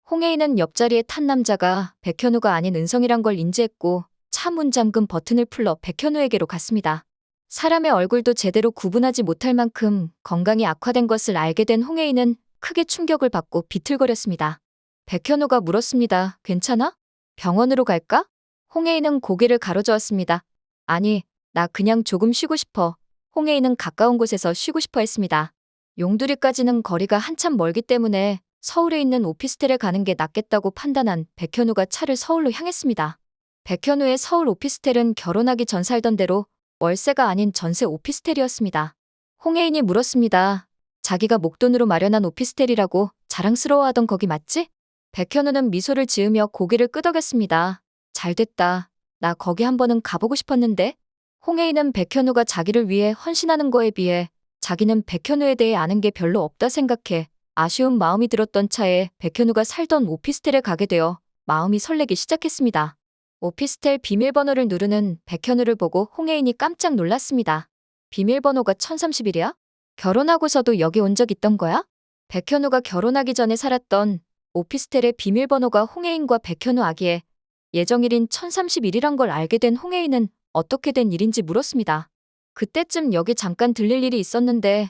홍혜인은 옆자리에 탄 남자가 백현우가 아닌 은성이란 걸 인지했고 차 문 잠금 버튼을 풀러 백현우에게로 갔습니다. 사람의 얼굴도 제대로 구분하지 못할 만큼 건강이 악화된 것을 알게 된 홍혜인은 크게 충격을 받고 비틀거렸습니다. 백현우가 물었습니다. 괜찮아? 병원으로 갈까? 홍혜인은 고개를 가로저었습니다. 아니, 나 그냥 조금 쉬고 싶어. 홍혜인은 가까운 곳에서 쉬고 싶어 했습니다. 용두리까지는 거리가 한참 멀기 때문에 서울에 있는 오피스텔에 가는 게 낫겠다고 판단한 백현우가 차를 서울로 향했습니다. 백현우의 서울 오피스텔은 결혼하기 전 살던 대로 월세가 아닌 전세 오피스텔이었습니다. 홍혜인이 물었습니다. 자기가 목돈으로 마련한 오피스텔이라고 자랑스러워하던 거기 맞지? 백현우는 미소를 지으며 고개를 끄덕였습니다. 잘됐다. 나 거기 한 번은 가보고 싶었는데? 홍혜인은 백현우가 자기를 위해 헌신하는 거에 비해 자기는 백현우에 대해 아는 게 별로 없다 생각해 아쉬운 마음이 들었던 차에 백현우가 살던 오피스텔에 가게 되어 마음이 설레기 시작했습니다. 오피스텔 비밀번호를 누르는 백현우를 보고 홍혜인이 깜짝 놀랐습니다. 비밀번호가 1031이야? 결혼하고서도 여기 온 적 있던 거야? 백현우가 결혼하기 전에 살았던 오피스텔의 비밀번호가 홍혜인과 백현우 아기의 예정일인 1031이란 걸 알게 된 홍혜인은 어떻게 된 일인지 물었습니다. 그때쯤 여기 잠깐 들릴 일이 있었는데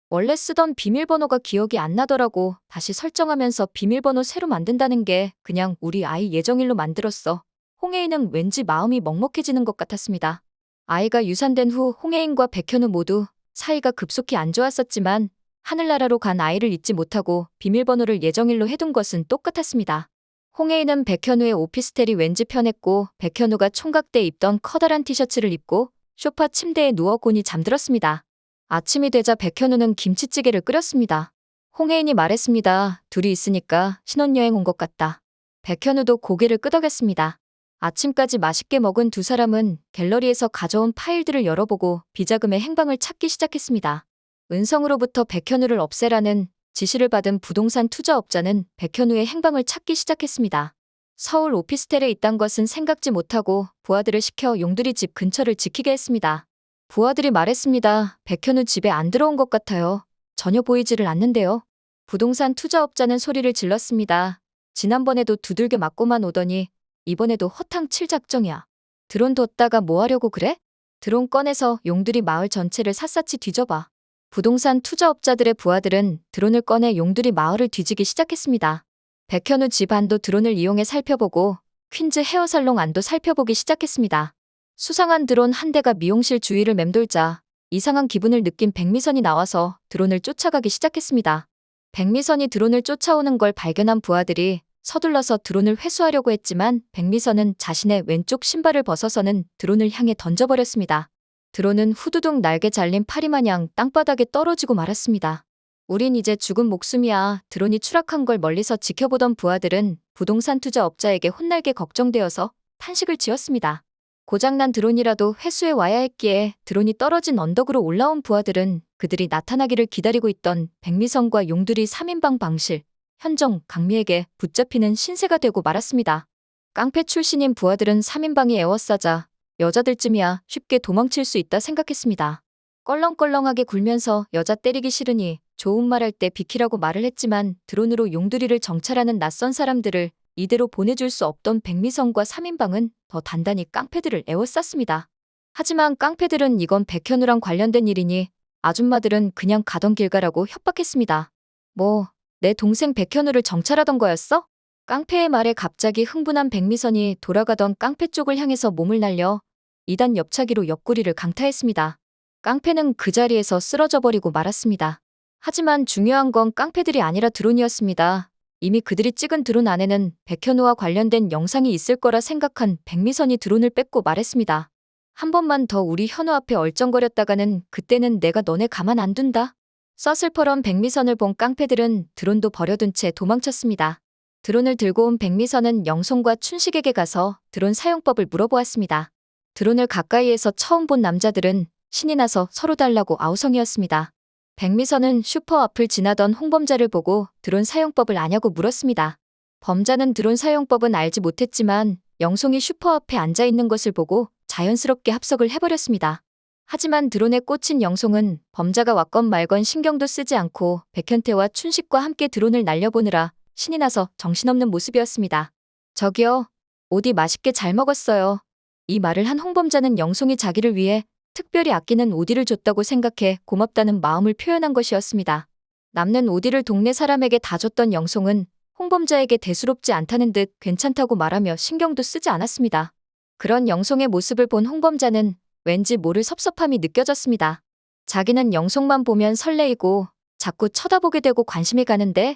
원래 쓰던 비밀번호가 기억이 안 나더라고. 다시 설정하면서 비밀번호 새로 만든다는 게 그냥 우리 아이 예정일로 만들었어. 홍혜인은 왠지 마음이 먹먹해지는 것 같았습니다. 아이가 유산된 후 홍혜인과 백현우 모두 사이가 급속히 안 좋았었지만 하늘나라로 간 아이를 잊지 못하고 비밀번호를 예정일로 해둔 것은 똑같았습니다. 홍혜인은 백현우의 오피스텔이 왠지 편했고 백현우가 총각 때 입던 커다란 티셔츠를 입고 소파 침대에 누워 곤히 잠들었습니다. 아침이 되자 백현우는 김치찌개를 끓였습니다. 홍혜인이 말했습니다. 둘이 있으니까 신혼여행 온 것 같다. 백현우도 고개를 끄덕였습니다. 아침까지 맛있게 먹은 두 사람은 갤러리에서 가져온 파일들을 열어보고 비자금의 행방을 찾기 시작했습니다. 은성으로부터 백현우를 없애라는 지시를 받은 부동산 투자업자는 백현우의 행방을 찾기 시작했습니다. 서울 오피스텔에 있단 것은 생각지 못하고 부하들을 시켜 용두리 집 근처를 지키게 했습니다. 부하들이 말했습니다. 백현우 집에 안 들어온 것 같아요. 전혀 보이지를 않는데요. 부동산 투자업자는 소리를 질렀습니다. 지난번에도 두들겨 맞고만 오더니 이번에도 허탕 칠 작정이야. 드론 뒀다가 뭐 하려고 그래? 드론 꺼내서 용두리 마을 전체를 샅샅이 뒤져봐. 부동산 투자업자들의 부하들은 드론을 꺼내 용두리 마을을 뒤지기 시작했습니다. 백현우 집 안도 드론을 이용해 살펴보고 퀸즈 헤어살롱 안도 살펴보기 시작했습니다. 수상한 드론 한 대가 미용실 주위를 맴돌자 이상한 기분을 느낀 백미선이 나와서 드론을 쫓아가기 시작했습니다. 백미선이 드론을 쫓아오는 걸 발견한 부하들이 서둘러서 드론을 회수하려고 했지만 백미선은 자신의 왼쪽 신발을 벗어서는 드론을 향해 던져버렸습니다. 드론은 후두둑 날개 잘린 파리마냥 땅바닥에 떨어지고 말았습니다. 우린 이제 죽은 목숨이야. 드론이 추락한 걸 멀리서 지켜보던 부하들은 부동산 투자업자에게 혼날 게 걱정되어서 탄식을 지었습니다. 고장난 드론이라도 회수해 와야 했기에 드론이 떨어진 언덕으로 올라온 부하들은 그들이 나타나기를 기다리고 있던 백미선과 용두리 3인방 방실, 현정, 강미에게 붙잡히는 신세가 되고 말았습니다. 깡패 출신인 부하들은 3인방이 에워싸자 여자들쯤이야 쉽게 도망칠 수 있다 생각했습니다. 껄렁껄렁하게 굴면서 여자 때리기 싫으니 좋은 말 할 때 비키라고 말을 했지만 드론으로 용두리를 정찰하는 낯선 사람들을 이대로 보내줄 수 없던 백미선과 3인방은 더 단단히 깡패들을 에워쌌습니다. 하지만 깡패들은 이건 백현우랑 관련된 일이니 아줌마들은 그냥 가던 길 가라고 협박했습니다. 뭐, 내 동생 백현우를 정찰하던 거였어? 깡패의 말에 갑자기 흥분한 백미선이 돌아가던 깡패 쪽을 향해서 몸을 날려 2단 옆차기로 옆구리를 강타했습니다. 깡패는 그 자리에서 쓰러져 버리고 말았습니다. 하지만 중요한 건 깡패들이 아니라 드론이었습니다. 이미 그들이 찍은 드론 안에는 백현우와 관련된 영상이 있을 거라 생각한 백미선이 드론을 뺏고 말했습니다. 한 번만 더 우리 현우 앞에 얼쩡거렸다가는 그때는 내가 너네 가만 안 둔다. 서슬퍼런 백미선을 본 깡패들은 드론도 버려둔 채 도망쳤습니다. 드론을 들고 온 백미선은 영송과 춘식에게 가서 드론 사용법을 물어보았습니다. 드론을 가까이에서 처음 본 남자들은 신이 나서 서로 달라고 아우성이었습니다. 백미선은 슈퍼 앞을 지나던 홍범자를 보고 드론 사용법을 아냐고 물었습니다. 범자는 드론 사용법은 알지 못했지만 영송이 슈퍼 앞에 앉아있는 것을 보고 자연스럽게 합석을 해버렸습니다. 하지만 드론에 꽂힌 영송은 범자가 왔건 말건 신경도 쓰지 않고 백현태와 춘식과 함께 드론을 날려보느라 신이 나서 정신없는 모습이었습니다. 저기요, 오디 맛있게 잘 먹었어요. 이 말을 한 홍범자는 영송이 자기를 위해 특별히 아끼는 오디를 줬다고 생각해 고맙다는 마음을 표현한 것이었습니다. 남는 오디를 동네 사람에게 다 줬던 영송은 홍범자에게 대수롭지 않다는 듯 괜찮다고 말하며 신경도 쓰지 않았습니다. 그런 영송의 모습을 본 홍범자는 왠지 모를 섭섭함이 느껴졌습니다. 자기는 영송만 보면 설레이고 자꾸 쳐다보게 되고 관심이 가는데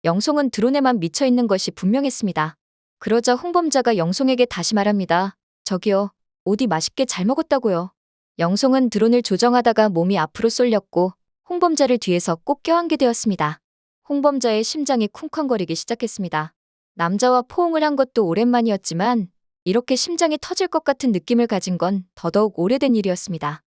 영송은 드론에만 미쳐 있는 것이 분명했습니다. 그러자 홍범자가 영송에게 다시 말합니다. 저기요, 오디 맛있게 잘 먹었다고요. 영송은 드론을 조정하다가 몸이 앞으로 쏠렸고 홍범자를 뒤에서 꼭 껴안게 되었습니다. 홍범자의 심장이 쿵쾅거리기 시작했습니다. 남자와 포옹을 한 것도 오랜만이었지만 이렇게 심장이 터질 것 같은 느낌을 가진 건 더더욱 오래된 일이었습니다.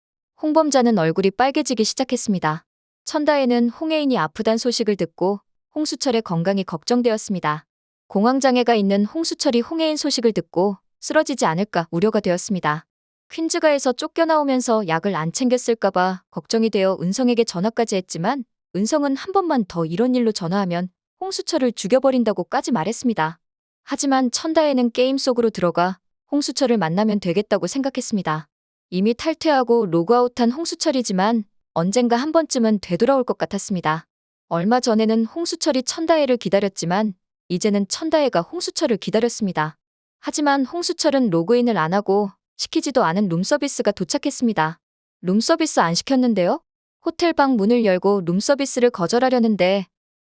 홍범자는 얼굴이 빨개지기 시작했습니다. 천다에는 홍혜인이 아프단 소식을 듣고 홍수철의 건강이 걱정되었습니다. 공황장애가 있는 홍수철이 홍혜인 소식을 듣고 쓰러지지 않을까 우려가 되었습니다. 퀸즈가에서 쫓겨나오면서 약을 안 챙겼을까봐 걱정이 되어 은성에게 전화까지 했지만 은성은 한 번만 더 이런 일로 전화하면 홍수철을 죽여버린다고까지 말했습니다. 하지만 천다에는 게임 속으로 들어가 홍수철을 만나면 되겠다고 생각했습니다. 이미 탈퇴하고 로그아웃한 홍수철이지만 언젠가 한 번쯤은 되돌아올 것 같았습니다. 얼마 전에는 홍수철이 천다혜를 기다렸지만 이제는 천다혜가 홍수철을 기다렸습니다. 하지만 홍수철은 로그인을 안 하고 시키지도 않은 룸서비스가 도착했습니다. 룸서비스 안 시켰는데요? 호텔방 문을 열고 룸서비스를 거절하려는데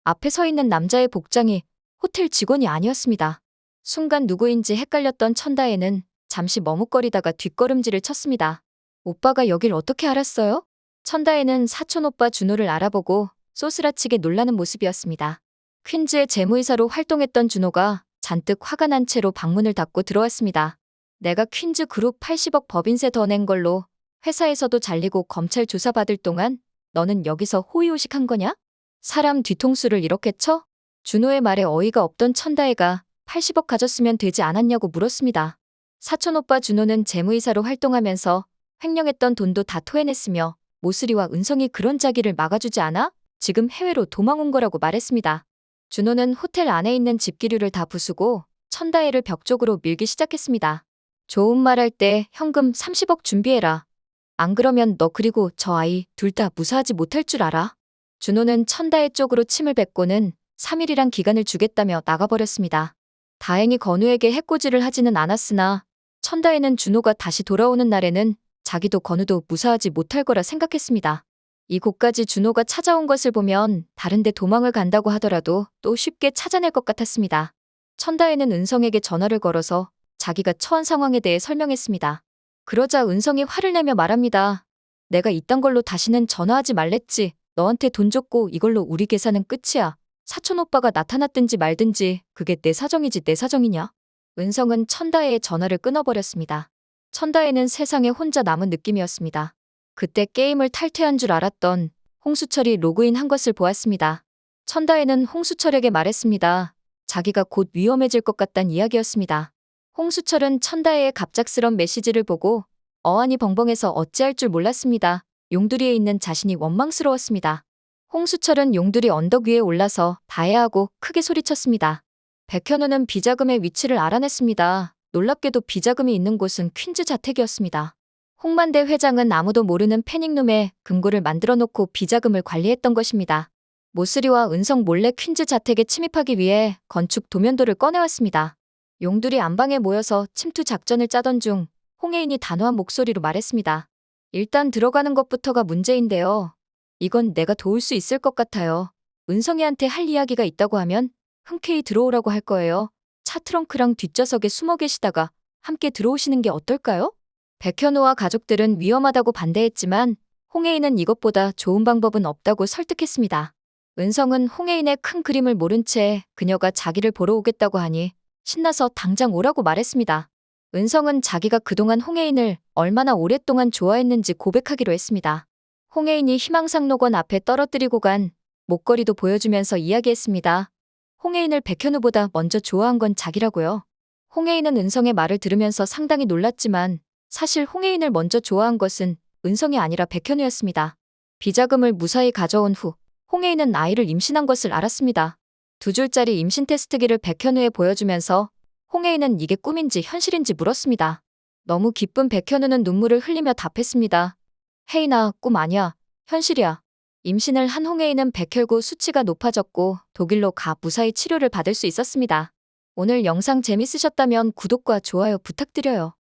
앞에 서 있는 남자의 복장이 호텔 직원이 아니었습니다. 순간 누구인지 헷갈렸던 천다혜는 잠시 머뭇거리다가 뒷걸음질을 쳤습니다. 오빠가 여길 어떻게 알았어요? 천다혜는 사촌오빠 준호를 알아보고 쏘스라치게 놀라는 모습이었습니다. 퀸즈의 재무이사로 활동했던 준호가 잔뜩 화가 난 채로 방문을 닫고 들어왔습니다. 내가 퀸즈 그룹 80억 법인세 더 낸 걸로 회사에서도 잘리고 검찰 조사받을 동안 너는 여기서 호의호식한 거냐? 사람 뒤통수를 이렇게 쳐? 준호의 말에 어이가 없던 천다혜가 80억 가졌으면 되지 않았냐고 물었습니다. 사촌오빠 준호는 재무이사로 활동하면서 횡령했던 돈도 다 토해냈으며 모슬이와 은성이 그런 자기를 막아주지 않아? 지금 해외로 도망 온 거라고 말했습니다. 준호는 호텔 안에 있는 집기류를 다 부수고 천다혜를 벽 쪽으로 밀기 시작했습니다. 좋은 말 할 때 현금 30억 준비해라. 안 그러면 너 그리고 저 아이 둘 다 무사하지 못할 줄 알아? 준호는 천다혜 쪽으로 침을 뱉고는 3일이란 기간을 주겠다며 나가버렸습니다. 다행히 건우에게 해코지를 하지는 않았으나 천다혜는 준호가 다시 돌아오는 날에는 자기도 건우도 무사하지 못할 거라 생각했습니다. 이곳까지 준호가 찾아온 것을 보면 다른 데 도망을 간다고 하더라도 또 쉽게 찾아낼 것 같았습니다. 천다혜는 은성에게 전화를 걸어서 자기가 처한 상황에 대해 설명했습니다. 그러자 은성이 화를 내며 말합니다. 내가 이딴 걸로 다시는 전화하지 말랬지. 너한테 돈 줬고 이걸로 우리 계산은 끝이야. 사촌오빠가 나타났든지 말든지 그게 내 사정이지 내 사정이냐? 은성은 천다혜의 전화를 끊어버렸습니다. 천다혜는 세상에 혼자 남은 느낌이었습니다. 그때 게임을 탈퇴한 줄 알았던 홍수철이 로그인한 것을 보았습니다. 천다혜는 홍수철에게 말했습니다. 자기가 곧 위험해질 것 같단 이야기였습니다. 홍수철은 천다혜의 갑작스런 메시지를 보고 어안이 벙벙해서 어찌할 줄 몰랐습니다. 용두리에 있는 자신이 원망스러웠습니다. 홍수철은 용두리 언덕 위에 올라서 다해하고 크게 소리쳤습니다. 백현우는 비자금의 위치를 알아냈습니다. 놀랍게도 비자금이 있는 곳은 퀸즈 자택이었습니다. 홍만대 회장은 아무도 모르는 패닉룸에 금고를 만들어 놓고 비자금을 관리했던 것입니다. 모슬이와 은성 몰래 퀸즈 자택에 침입하기 위해 건축 도면도를 꺼내왔습니다. 용두리 안방에 모여서 침투 작전을 짜던 중 홍혜인이 단호한 목소리로 말했습니다. 일단 들어가는 것부터가 문제인데요. 이건 내가 도울 수 있을 것 같아요. 은성이한테 할 이야기가 있다고 하면 흔쾌히 들어오라고 할 거예요. 차 트렁크랑 뒷좌석에 숨어 계시다가 함께 들어오시는 게 어떨까요? 백현우와 가족들은 위험하다고 반대했지만 홍혜인은 이것보다 좋은 방법은 없다고 설득했습니다. 은성은 홍혜인의 큰 그림을 모른 채 그녀가 자기를 보러 오겠다고 하니 신나서 당장 오라고 말했습니다. 은성은 자기가 그동안 홍혜인을 얼마나 오랫동안 좋아했는지 고백하기로 했습니다. 홍혜인이 희망상록원 앞에 떨어뜨리고 간 목걸이도 보여주면서 이야기했습니다. 홍혜인을 백현우보다 먼저 좋아한 건 자기라고요. 홍혜인은 은성의 말을 들으면서 상당히 놀랐지만 사실 홍혜인을 먼저 좋아한 것은 은성이 아니라 백현우였습니다. 비자금을 무사히 가져온 후 홍혜인은 아이를 임신한 것을 알았습니다. 2줄짜리 임신 테스트기를 백현우에 보여주면서 홍혜인은 이게 꿈인지 현실인지 물었습니다. 너무 기쁜 백현우는 눈물을 흘리며 답했습니다. 혜인아, 꿈 아니야. 현실이야. 임신을 한 홍혜인은 백혈구 수치가 높아졌고 독일로 가 무사히 치료를 받을 수 있었습니다. 오늘 영상 재밌으셨다면 구독과 좋아요 부탁드려요.